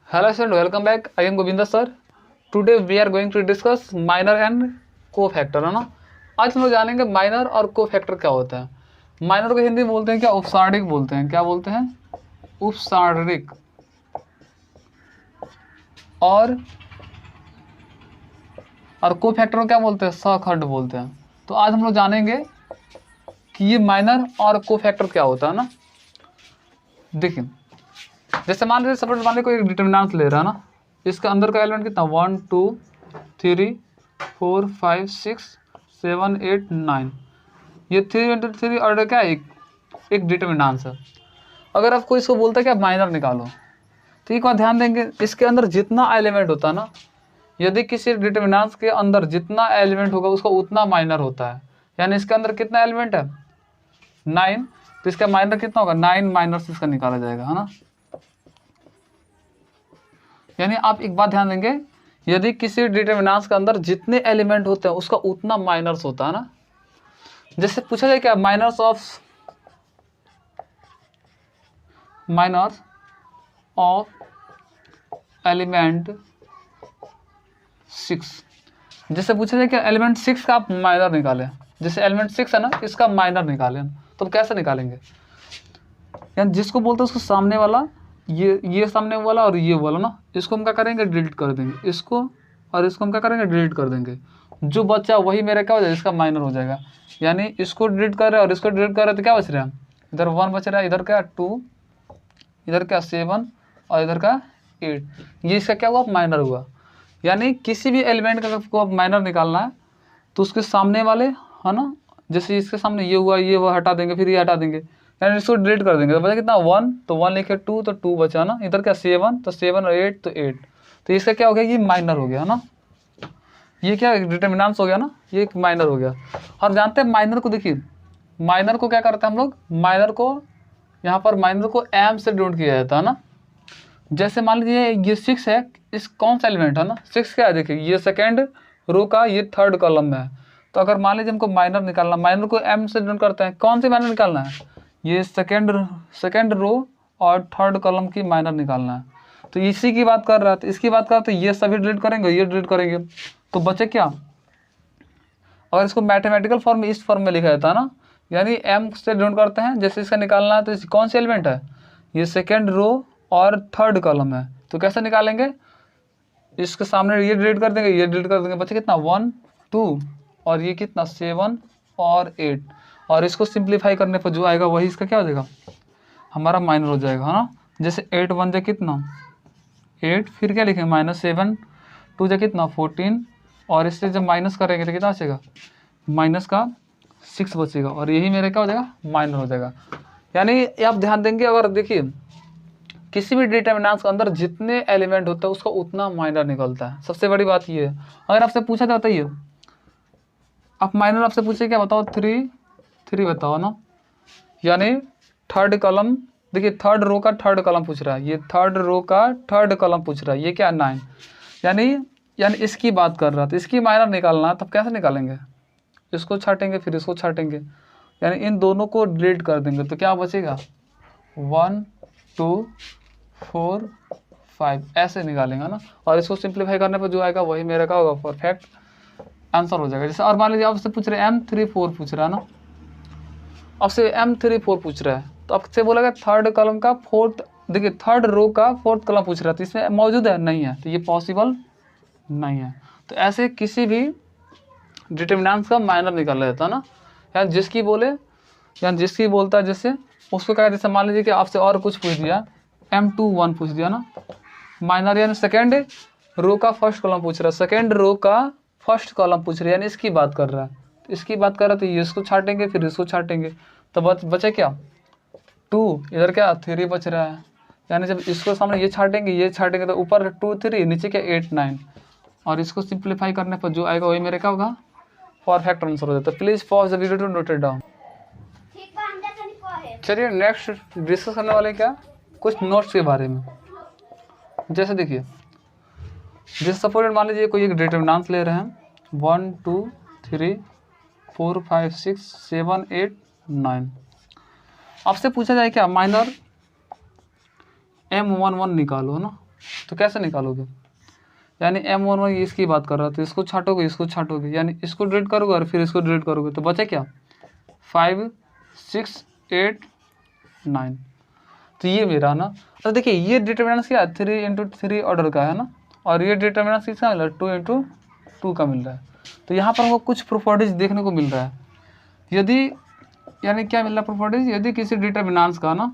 Hello student, welcome back. I am Govinda sir. Today we are going to discuss minor and cofactor, है ना। आज हम लोग जानेंगे माइनर और कोफैक्टर क्या होता है। माइनर को हिंदी में बोलते हैं क्या, उपसारणिक बोलते हैं। क्या बोलते हैं? उपसारणिक। और कोफैक्टर को क्या बोलते हैं? सहखंड बोलते हैं। तो आज हम लोग जानेंगे कि ये माइनर और कोफैक्टर क्या होता है ना। देखिए, जैसे मान लीजिए सपोज मान लीजिए कोई एक डिटरमिनेंट ले रहा है ना, इसके अंदर का एलिमेंट कितना 1 2 3 4 5 6 7 8 9, ये 3 ऑर्डर क्या है, एक डिटरमिनेंट है। अगर आपको इसको बोलता है कि आप माइनर निकालो, तो एक बात ध्यान देंगे, इसके अंदर जितना एलिमेंट होता है ना, यदि किसी डिटरमिनेंट के अंदर जितना एलिमेंट होगा उसका उतना माइनर होता है। यानी इसके अंदर कितना एलिमेंट है 9, तो इसका माइनर कितना होगा 9 माइनर इसका निकाला जाएगा, है ना। यानी आप एक बात ध्यान देंगे, यदि किसी डिटरमिनेंट के अंदर जितने एलिमेंट होते हैं उसका उतना माइनर्स होता है ना। जैसे पूछा जाए क्या, माइनर्स ऑफ एलिमेंट 6। जैसे पूछा जाए क्या, एलिमेंट 6 का आप माइनर निकालें। जैसे एलिमेंट 6 है ना, इसका माइनर निकालें, तो कैसे निकालेंगे? यानी जिसको बोलते हैं उसको सामने वाला, ये सामने वाला और ये वाला ना, इसको हम क्या करेंगे डिलीट कर देंगे, इसको और इसको हम क्या करेंगे डिलीट कर देंगे। जो बच्चा वही मेरा क्या हो जाएगा, इसका माइनर हो जाएगा। यानी इसको डिलीट कर रहे हैं और इसको डिलीट कर रहे हैं, तो क्या बच रहा है, इधर 1 बच रहा है, इधर क्या 2, इधर क्या 7 और इधर का 8। ये इसका क्या हुआ, माइनर हुआ। यानी किसी भी एलिमेंट का आपको आप माइनर निकालना है तो उसके सामने वाले, है ना, जैसे इसके सामने ये हुआ, ये हुआ, हटा देंगे, फिर ये हटा देंगे, यानी इसको डिलीट कर देंगे। तो बचा कितना 1, तो 1 लिखे 2 तो 2 बचा ना, इधर क्या 7 तो 7 और 8 तो 8। तो इसका क्या हो गया, ये माइनर हो गया, है ना। ये क्या डिटरमिनेंट्स हो गया ना, ये एक माइनर हो गया। और जानते हैं माइनर को, देखिए माइनर को क्या करते हैं हम लोग, माइनर को यहाँ पर माइनर को एम से डिनोट किया जाता है ना। जैसे मान लीजिए ये 6 है, इस कौन सा एलिमेंट है ना, 6 क्या है, देखिए ये सेकेंड रो का ये थर्ड कॉलम में है। तो अगर मान लीजिए हमको माइनर निकालना, माइनर को एम से डिनोट करते हैं, कौन सी माइनर निकालना है, ये सेकेंड रो और थर्ड कॉलम की माइनर निकालना है। तो इसी की बात कर रहा है, तो इसकी बात कर रहा है, तो ये सभी डिलीट करेंगे, ये डिलीट करेंगे, तो बचे क्या। अगर इसको मैथमेटिकल फॉर्म में इस फॉर्म में लिखा जाता है ना, यानी एम से डिनोट करते हैं, जैसे इसका निकालना है, तो इस कौन सी एलिमेंट है, ये सेकेंड रो और थर्ड कॉलम है। तो कैसे निकालेंगे, इसके सामने ये डिलीट कर देंगे, ये डिलीट कर देंगे, बचे कितना 1 2 और ये कितना 7 और 8। और इसको सिंप्लीफाई करने पर जो आएगा वही इसका क्या हो जाएगा, हमारा माइनर हो जाएगा, है ना। जैसे 8 1 जा कितना 8, फिर क्या लिखेंगे -7 2 जा कितना 14, और इससे जब माइनस करेंगे तो कितना बचेगा, माइनस का 6 बचेगा, और यही मेरा क्या हो जाएगा, माइनर हो जाएगा। यानी आप ध्यान देंगे, अगर देखिए किसी भी डिटरमिनेंट के अंदर जितने एलिमेंट होता है उसका उतना माइनर निकलता है। सबसे बड़ी बात ये है। अगर आपसे पूछा जाता है, आप माइनर आपसे पूछे क्या बताओ, 3 बताओ ना। यानी थर्ड कॉलम, देखिए थर्ड रो का थर्ड कॉलम पूछ रहा है, ये थर्ड रो का थर्ड कॉलम पूछ रहा है, ये क्या 9। यानी इसकी बात कर रहा था, इसकी माइनर निकालना है, तब कैसे निकालेंगे, इसको छाटेंगे फिर इसको छाटेंगे, यानी इन दोनों को डिलीट कर देंगे, तो क्या बचेगा 1 2 4 5, ऐसे निकालेंगे ना। और इसको सिंप्लीफाई करने पर जो आएगा वही मेरा क्या होगा, परफेक्ट आंसर हो जाएगा। जैसे और मान लीजिए आपसे पूछ रहे हैं M3 4 पूछ रहा है ना, आपसे M3 4 पूछ रहा है, तो आपसे बोला गया थर्ड कॉलम का फोर्थ, देखिए थर्ड रो का फोर्थ कॉलम पूछ रहा है, तो इसमें मौजूद है नहीं है, तो ये पॉसिबल नहीं है। तो ऐसे किसी भी डिटरमिनेंट्स का माइनर निकाला जाता है ना, यानी जिसकी बोले, यानी जिसकी बोलता है, जैसे उसको क्या, जैसे मान लीजिए कि आपसे और कुछ पूछ दिया, M21 पूछ दिया ना, माइनर यानी सेकेंड रो का फर्स्ट कॉलम पूछ रहा है, सेकेंड रो का फर्स्ट कॉलम पूछ रहा है, यानी इसकी बात कर रहा है, तो इसकी बात कर रहा है, तो ये इसको छाटेंगे फिर इसको छाटेंगे, तो बचे क्या 2, इधर क्या 3 बच रहा है। यानी जब इसको सामने ये छाटेंगे तो ऊपर 2 3, नीचे क्या 8 9, और इसको सिंप्लीफाई करने पर जो आएगा वही मेरे क्या होगा, परफेक्ट आंसर हो जाता है। Please pause the video to note it down. चलिए नेक्स्ट डिस्कस करने वाले क्या, कुछ नोट्स के बारे में। जैसे देखिए, जैसे सपोज मान लीजिए कोई एक डिटरमिनेंट ले रहे हैं 1 2 3 4 5 6 7 8 9, आपसे पूछा जाए क्या माइनर M11 निकालो ना, तो कैसे निकालोगे? यानी M11 ये इसकी बात कर रहा है, तो इसको छाटोगे, इसको छाटोगे, यानी इसको डिलीट करोगे और फिर इसको डिलीट करोगे, तो बचे क्या? 5 6 8 9। तो ये मेरा ना, तो देखिए ये डिटर्मिनेंट्स क्या है, 3 इंटू 3 ऑर्डर का है ना, और ये डिटर्मिनेंट्स किसका मिल रहा है, 2 इंटू 2 का मिल रहा है। तो यहाँ पर हमको कुछ प्रॉपर्टीज देखने को मिल रहा है। यदि यानी क्या मिल रहा है प्रॉपर्टीज, यदि किसी डिटर्मिनेंट्स का ना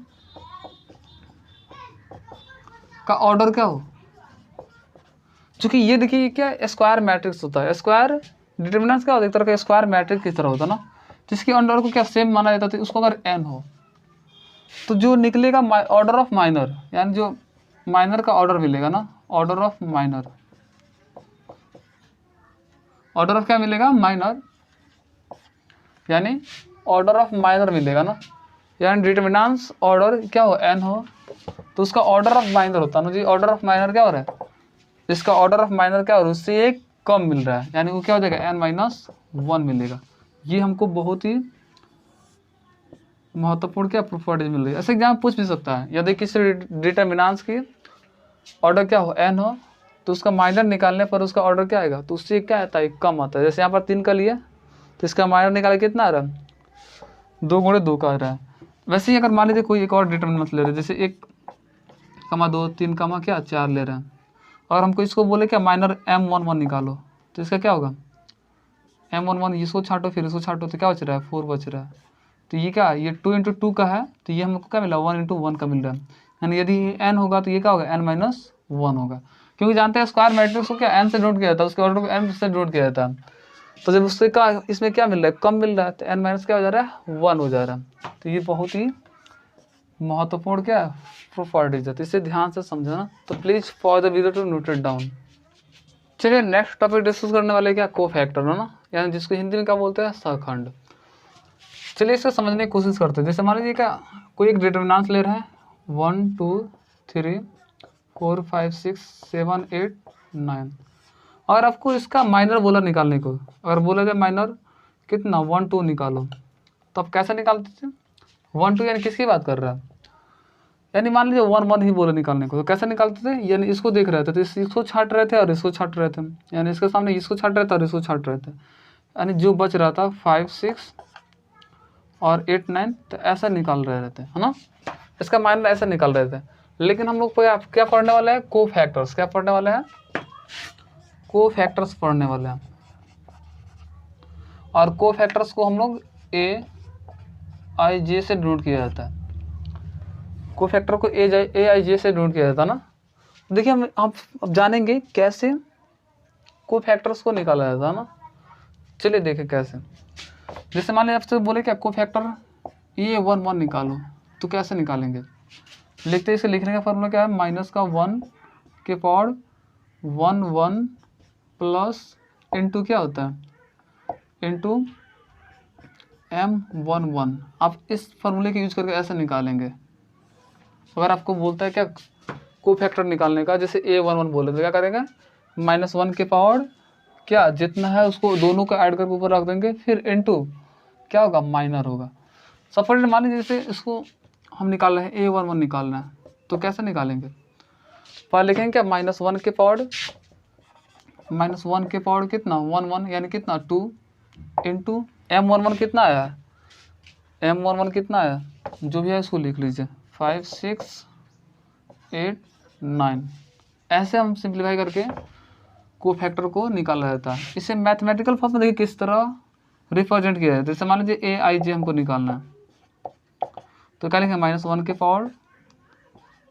का ऑर्डर क्या हो, चूंकि ये देखिए क्या स्क्वायर मैट्रिक्स होता है, स्क्वायर डिटर्मिनेंट्स क्या होता है, एक तरह का स्क्वायर मैट्रिक्स की तरह होता है ना, जिसके ऑर्डर को क्या सेम माना जाता है, उसको अगर n हो तो जो निकलेगा ऑर्डर ऑफ माइनर, यानी जो माइनर का ऑर्डर मिलेगा ना, order of minor, order of क्या मिलेगा, माइनर, यानी ऑर्डर ऑफ माइनर मिलेगा ना, यानी डिटर्मिनेंट्स ऑर्डर क्या हो, n हो, तो उसका ऑर्डर ऑफ माइनर होता है ना जी। ऑर्डर ऑफ माइनर क्या हो रहा है, इसका ऑर्डर ऑफ माइनर क्या हो रहा है, उससे एक कम मिल रहा है, यानी वो क्या हो जाएगा, n-1 मिलेगा। ये हमको बहुत ही महत्वपूर्ण क्या प्रॉपर्टीज मिल रही है। ऐसे एग्जाम पूछ भी सकता है, यदि किसी डिटर्मिनेंट्स की ऑर्डर क्या हो, n हो, तो उसका माइनर निकालने पर उसका ऑर्डर क्या आएगा, तो उससे क्या आता है, कम आता है। जैसे यहाँ पर 3 का लिया तो इसका माइनर निकाल कितना आ रहा है, 2 गुणे 2 का आ रहा है। वैसे ही अगर मान लीजिए कोई एक और डिटर्मिनेंट ले रहे हैं, जैसे 1,2 3, क्या 4 ले रहे हैं, और हमको इसको बोले क्या, माइनर M11 निकालो, तो इसका क्या होगा, M11, इसको छाटो फिर इसको छाटो, तो क्या बच रहा है, 4 बच रहा है। तो ये क्या, ये 2 इंटू 2 का है, तो ये हमको क्या मिला, 1 इंटू 1 का मिल रहा है। यानी यदि n होगा तो ये क्या होगा, n-1 होगा, क्योंकि जानते हैं स्क्वायर मैट्रिक्स को क्या n से नोट किया जाता है, उसके ऑर्डर को n से नोट किया जाता है। तो जब उससे का इसमें क्या मिल रहा है, कम मिल रहा है, तो n माइनस क्या हो जा रहा है, 1 हो जा रहा है। तो ये बहुत ही महत्वपूर्ण क्या प्रॉपर्टीज है, तो इसे ध्यान से समझना। तो please for the video to note it down. चलिए नेक्स्ट टॉपिक डिस्कस करने वाले क्या, कोफैक्टर है ना, यानी जिसको हिंदी में क्या बोलते हैं, सहखंड। चलिए इसको समझने की कोशिश करते हैं। जैसे मान लीजिए क्या, कोई एक डिटर्मिनेंट्स ले रहे हैं, 1 2 3 4 5 6 7 8 9, और आपको इसका माइनर बोला निकालने को, अगर बोला जाए माइनर कितना, 1 2 निकालो, तो आप कैसे निकालते थे, 1 2 यानी किसकी बात कर रहा है, यानी मान लीजिए 1 1 ही बोला निकालने को, तो कैसे निकालते थे, यानी इसको देख रहे थे तो इसको छाट रहे थे और इसको छाट रहे थे, यानी इसके सामने इसको छाट रहे थे और इसको छाट रहे थे, यानी जो बच रहा था 5 6 और 8 9, तो ऐसा निकाल रहे थे, है ना, इसका माइनर ऐसा निकाल रहे थे। लेकिन हम लोग क्या पढ़ने वाले हैं, कोफैक्टर्स, क्या पढ़ने वाले हैं, कोफैक्टर्स पढ़ने वाले हैं। और कोफैक्टर्स को हम लोग AIJ से डिनोट किया जाता है, कोफैक्टर को AIJ से डिनोट किया जाता है ना। देखिए हम आप अब जानेंगे कैसे कोफैक्टर्स को निकाला जाता है ना। चलिए देखें कैसे। जैसे मान लीजिए आपसे बोले क्या, कोफैक्टर A11 निकालो, तो कैसे निकालेंगे, लिखते हैं, इसे लिखने का फॉर्मूला क्या है, माइनस का 1 के पावर 1 1 प्लस इंटू क्या होता है, इंटू M11। आप इस फॉर्मूले का यूज करके ऐसे निकालेंगे। अगर आपको बोलता है क्या कोफैक्टर निकालने का, जैसे A11 बोले तो क्या करेंगे, -1 के पावर क्या जितना है उसको दोनों का ऐड करके ऊपर रख देंगे, फिर इंटू क्या होगा, माइनर होगा। सपोज मान लीजिए जैसे इसको हम निकाल रहे हैं, A11 निकालना है, तो कैसे निकालेंगे, पहले लिखेंगे क्या, -1 के पावर कितना 1 1, यानी कितना 2 इंटू M11 कितना आया, M11 कितना आया, जो भी है इसको लिख लीजिए, 5 6 8 9। ऐसे हम सिंप्लीफाई करके कोफैक्टर को निकाला जाता है। इसे मैथमेटिकल फॉर्म में देखिए किस तरह रिप्रेजेंट किया जाता है। जैसे मान लीजिए AIJ हमको निकालना है, तो क्या लिखेंगे, -1 के power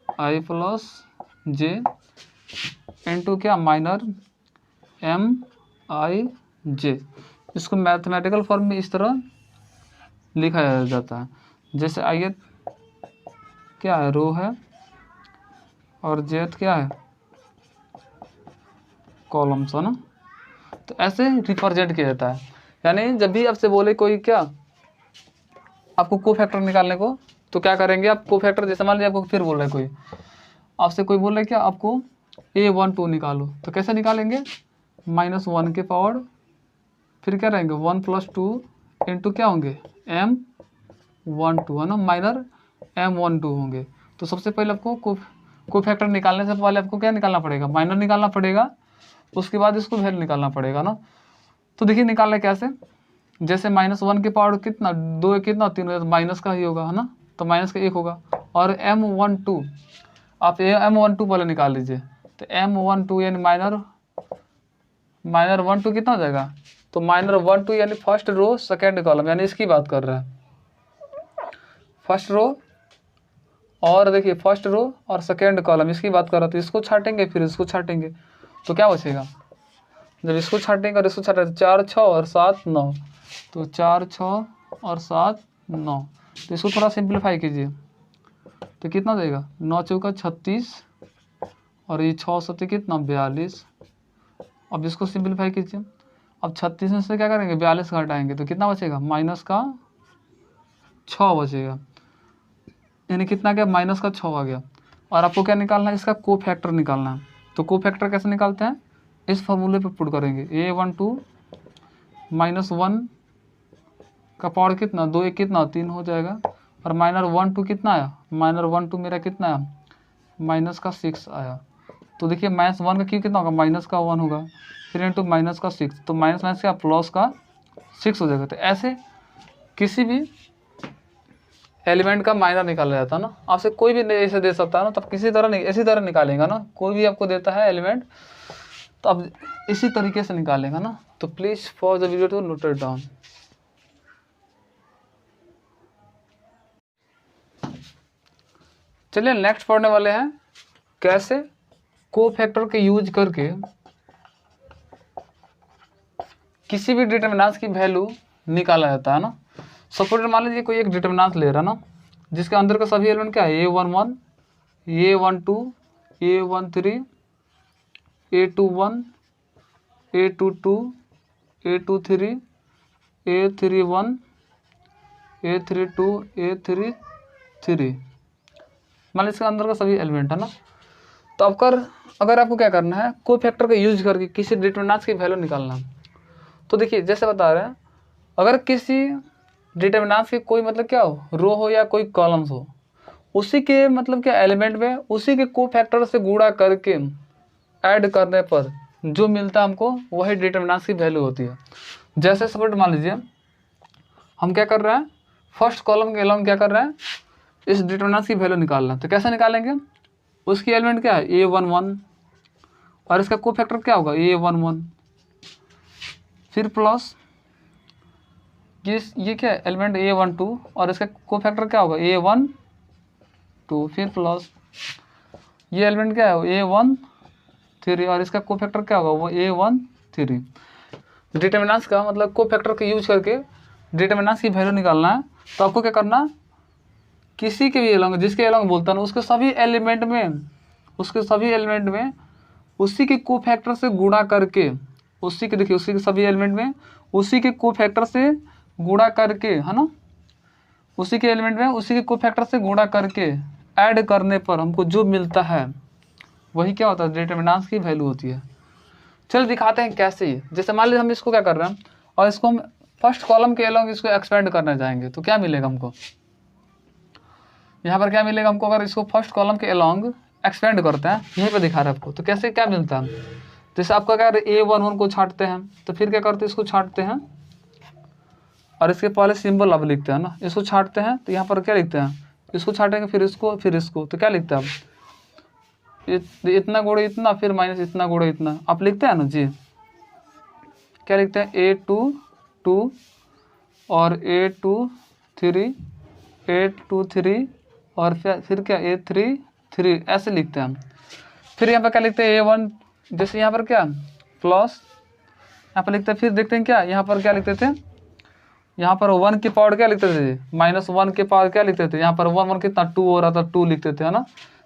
I plus J into क्या, माइनर MIJ। इसको मैथमेटिकल फॉर्म में इस तरह लिखा जाता है। जैसे आइए क्या है, रो है, और जेथ क्या है, कॉलम्स है ना। तो ऐसे रिप्रेजेंट किया जाता है। यानी जब भी आपसे बोले कोई क्या, आपको कोफैक्टर निकालने को, तो क्या करेंगे आप, कोफैक्टर जैसे मान लीजिए आपको फिर बोल रहा है कोई, आपसे कोई बोल रहा है क्या, आपको A12 निकालो, तो कैसे निकालेंगे, -1 के पावर फिर क्या रहेंगे 1 प्लस 2 इंटू क्या होंगे, M12 है ना, माइनर M12 होंगे। तो सबसे पहले आपको को फैक्टर निकालने से पहले आपको क्या निकालना पड़ेगा, माइनर निकालना पड़ेगा, उसके बाद इसको वैल्यू निकालना पड़ेगा ना। तो देखिए निकालना कैसे, जैसे -1 के पावर कितना 2 कितना 3 माइनस का ही होगा है ना, तो माइनस का 1 होगा। और M12 आप M12 पहले निकाल लीजिए, तो M12 यानी माइनर 12 कितना हो जाएगा, तो -12 यानी फर्स्ट रो सेकेंड कॉलम, यानी इसकी बात कर रहे हैं, फर्स्ट रो और देखिए फर्स्ट रो और सेकेंड कॉलम इसकी बात कर रहा था। इसको छाटेंगे फिर इसको छाटेंगे तो क्या बचेगा, जब इसको छाटेंगे और इसको छाटेंगे 4 6 और 7 9, तो 4 6 और 7 9, तो इसको थोड़ा सिंप्लीफाई कीजिए तो कितना देगा 9 चौका 36 और ये 6 7 कितना 42। अब इसको सिंप्लीफाई कीजिए, अब 36 में से क्या करेंगे 42 का हटाएंगे तो कितना बचेगा -6 बचेगा, यानी कितना गया -6 आ गया। और आपको क्या निकालना है, इसका को फैक्टर निकालना है। तो को फैक्टर कैसे निकालते हैं, इस फॉर्मूले पे पुट करेंगे, A12 -1 का पावर कितना 2 1 कितना 3 हो जाएगा, और -12 कितना आया, -12 मेरा कितना आया -6 आया। तो देखिए -1 का क्यू कितना होगा -1 होगा, फिर इंटू -6, तो माइनस क्या +6 हो जाएगा। तो ऐसे किसी भी एलिमेंट का माइनर निकाला जाता है ना, आपसे कोई भी ऐसे दे सकता है ना, तब किसी तरह नहीं इसी तरह निकालेगा ना, कोई भी आपको देता है एलिमेंट तो अब इसी तरीके से निकालेगा ना। तो please for the video to note it down. चलिए नेक्स्ट पढ़ने वाले हैं कैसे को फैक्टर के यूज करके किसी भी डिटरमिनेंट्स की वैल्यू निकाला जाता है ना। सपोज मान लीजिए कोई एक डिटरमिनेंट ले रहा ना, जिसके अंदर का सभी एलिमेंट क्या है A11 A12 A13 A21 A22 A23 A31 A32 A33, मान लीजिए इसके अंदर का सभी एलिमेंट है ना। तो अब अगर आपको क्या करना है, को फैक्टर का यूज करके किसी डिटरमिनेंट्स की वैल्यू निकालना है। तो देखिए जैसे बता रहे हैं, अगर किसी डिटरमिनेंट्स के कोई मतलब क्या हो, रो हो या कोई कॉलम्स हो, उसी के मतलब क्या एलिमेंट में उसी के को फैक्टर से गुणा करके ऐड करने पर जो मिलता है हमको वही डिटरमिनेंट्स की वैल्यू होती है। जैसे सपोज मान लीजिए हम क्या कर रहे हैं, फर्स्ट कॉलम के अलोंग क्या कर रहे हैं, इस डिटरमिनेंट्स की वैल्यू निकालना है। तो कैसे निकालेंगे, उसकी एलिमेंट क्या है A11 और इसका को फैक्टर क्या होगा A11, फिर प्लस ये क्या है एलिमेंट A12 और इसका को फैक्टर क्या होगा A12, फिर प्लस ये एलिमेंट क्या है A13 और इसका को फैक्टर क्या होगा वो A13। डिटरमिनेंट्स का मतलब को फैक्टर का यूज करके डिटरमिनेंट्स की वैल्यू निकालना है। तो आपको क्या करना, किसी के भी एलोंग जिसके एलोंग बोलता है ना, उसके सभी एलिमेंट में उसी के को फैक्टर से गुणा करके, उसी के देखिए उसी के सभी एलिमेंट में उसी के को फैक्टर से गुणा करके है ना, उसी के एलिमेंट में उसी के को फैक्टर से गुणा करके ऐड करने पर हमको जो मिलता है वही क्या होता है डिटरमिनेंट्स की वैल्यू होती है। चलो दिखाते हैं कैसे। जैसे मान लीजिए हम इसको क्या कर रहे हैं और इसको हम फर्स्ट कॉलम के अलोंग इसको एक्सपेंड करना चाहेंगे, तो क्या मिलेगा हमको, यहाँ पर क्या मिलेगा हमको, अगर इसको फर्स्ट कॉलम के अलोंग एक्सपेंड करते हैं, यहीं पे दिखा रहे हैं आपको, तो कैसे क्या मिलता है। जैसे आपका क्या A11 को छाटते हैं, तो फिर क्या करते हैं इसको छाटते हैं और इसके पहले सिंबल अब लिखते हैं ना, इसको छाटते हैं तो यहाँ पर क्या लिखते हैं, इसको छाटेंगे फिर इसको तो क्या लिखते हैं आप, इतना गुणे इतना फिर माइनस इतना गुणे इतना आप लिखते हैं ना जी, क्या लिखते हैं A22 और A23 और फिर क्या A33 ऐसे लिखते हैं हम। फिर यहाँ पर क्या लिखते हैं A1, जैसे यहाँ पर क्या प्लस यहाँ पर लिखते हैं, फिर देखते हैं क्या यहाँ पर क्या लिखते थे, यहाँ पर 1 की पावर क्या लिखते थे, -1 के पावर क्या लिखते थे, यहाँ पर 1 कितना 2 हो रहा था 2 लिखते थे है ना।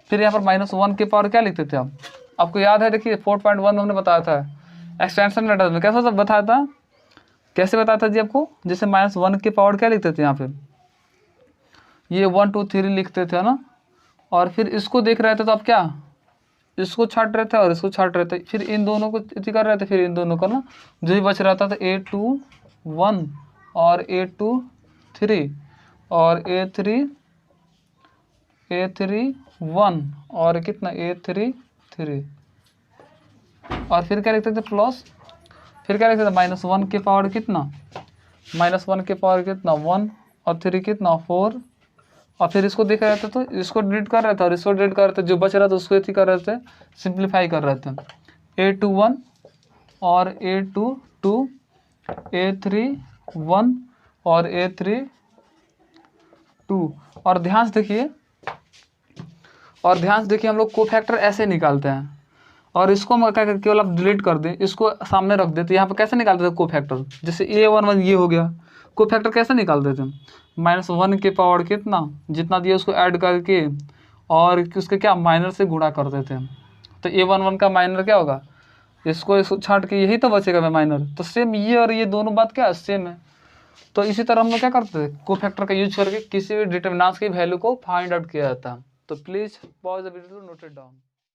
फिर यहाँ पर -1 के पावर क्या लिखते थे आपको याद है, देखिए 4.1 हमने बताया था एक्सटेंशन मेथड में, कैसा सब बताया था, कैसे बताया था जी आपको, जैसे -1 के पावर क्या लिखते थे यहाँ पे, ये 1 2 3 लिखते थे ना, और फिर इसको देख रहे थे तो आप क्या इसको छाट रहे थे और इसको छाट रहे थे, फिर इन दोनों को इति कर रहे थे, फिर इन दोनों का ना जो ही बच रहा था A21 और A23 और A33 A3 1 और कितना A3 3 और फिर क्या लिखते थे प्लस, फिर क्या लिखते थे -1 के पावर कितना, -1 के पावर कितना 1 और 3 कितना 4 और फिर इसको देख रहे थे तो इसको डिलीट कर रहे थे और इसको डिलीट कर रहे थे, जो बच रहा था उसको इसी कर रहे थे, सिंप्लीफाई कर रहे थे। A2 1 और A2 2 A3 1 और A3 2 और ध्यान से देखिए, और ध्यान से देखिए हम लोग कोफैक्टर ऐसे निकालते हैं और इसको हम क्या करते केवल आप डिलीट कर दें, इसको सामने रख देते। यहाँ पे कैसे निकालते थे कोफैक्टर, जैसे A11 ये हो गया, कोफैक्टर कैसे निकालते थे -1 के पावर कितना जितना दिया उसको ऐड करके और उसके क्या माइनर से गुणा करते थे। तो A11 का माइनर क्या होगा, इसको छाट के यही तो बचेगा माइनर। तो सेम ये और ये दोनों बात क्या सेम है। तो इसी तरह हम लोग क्या करते थे, कोफैक्टर का यूज करके किसी भी डिटरमिनेंट्स की वैल्यू को फाइंड आउट किया जाता है। तो please pause the video to note it down.